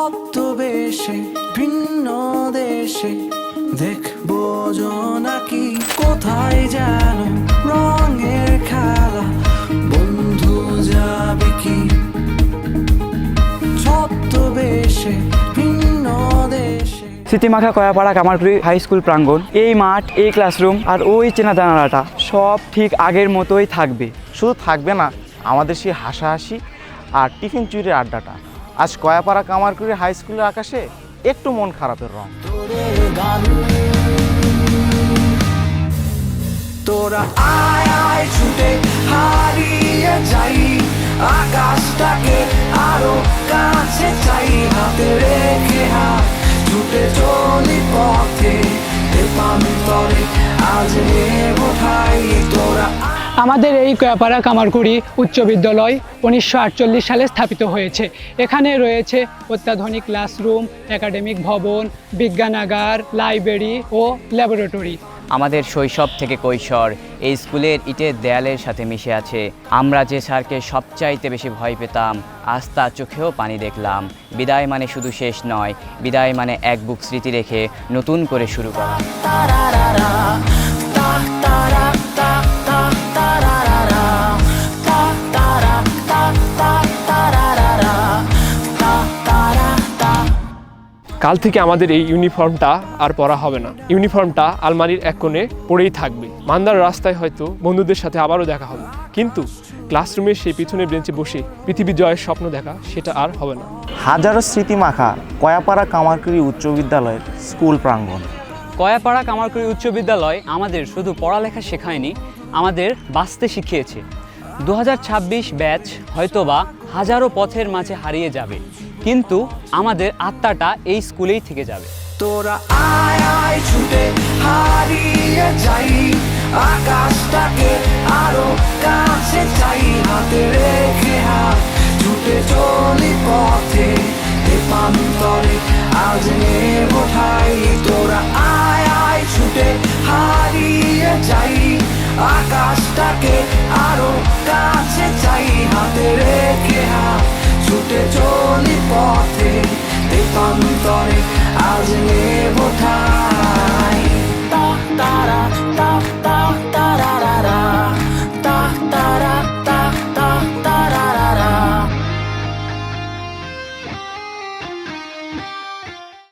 ছদ্মবেশে ভিন্ন দেশে দেখবো জোনাকি কোথায় যেন রঙের খেলা বন্ধু যাবে কি ছদ্মবেশে ভিন্ন দেশে। স্মৃতিমাখা কয়াপাড়া কামারকুড়ি হাই স্কুল প্রাঙ্গণ, এই মাঠ, এই ক্লাসরুম আর ওই চেনা জানালাটা সব ঠিক আগের মতোই থাকবে। শুধু থাকবে না, আমাদের সেই হাসাহাসি আর টিফিন চুরির আড্ডাটা। আজ কয়াপাড়া কামারকুড়ি হাই স্কুলের আকাশে একটু মন খারাপের রং। তোরা আয় আয় ছুটে হারিয়ে যাই, আকাশটাকে আরো কাছে চাই, হাতে রেখে হাত ছুটে চলি পথে দেবান্তরে আজ বোঠাই। তোরা আমাদের এই কয়াপাড়া কামারকুড়ি উচ্চ বিদ্যালয় 1948 সালে স্থাপিত হয়েছে। এখানে রয়েছে অত্যাধুনিক ক্লাসরুম, একাডেমিক ভবন, বিজ্ঞানাগার, লাইব্রেরি ও ল্যাবরেটরি। আমাদের শৈশব থেকে কৈশোর এই স্কুলের ইটের দেয়ালের সাথে মিশে আছে। আমরা যে স্যারকে সবচাইতে বেশি ভয় পেতাম, আজ তার চোখেও পানি দেখলাম। বিদায় মানে শুধু শেষ নয়, বিদায় মানে এক বুক স্মৃতি রেখে নতুন করে শুরু করা। কাল থেকে আমাদের এই ইউনিফর্মটা আর পরা হবে না। ইউনিফর্মটা আলমারির এক কোণে পড়েই থাকবে। মান্দার রাস্তায় হয়তো বন্ধুদের সাথে আবারও দেখা হবে, কিন্তু ক্লাসরুমের সেই পিছনের বেঞ্চে বসে পৃথিবী জয়ের স্বপ্ন দেখা, সেটা আর হবে না। হাজারো স্মৃতিমাখা কয়াপাড়া কামারকুড়ি উচ্চ বিদ্যালয়ের স্কুল প্রাঙ্গণ। কয়াপাড়া কামারকুড়ি উচ্চ বিদ্যালয় আমাদের শুধু পড়ালেখা শেখায়নি, আমাদের বাঁচতে শিখিয়েছে। 2026 ব্যাচ হয়তোবা হাজারো পথের মাঝে হারিয়ে যাবে, কিন্তু আমাদের আত্মাটা এই স্কুলেই থেকে যাবে। তোরা আয় আয় ছুটে হারিয়ে যাই, আকাশটাকে আরো কাছে চাই, হাতে রেখে হাত ছুটে চলি পথে দেবান্তরে আজ বোঠাই। তোরা আয় আয় ছুটে হারিয়ে যাই, আকাশটাকে আরো কাছে চাই, হাতে রেখে হাত ছুটে চলি পথে দেবান্তরে আজ বোঠাই। তারা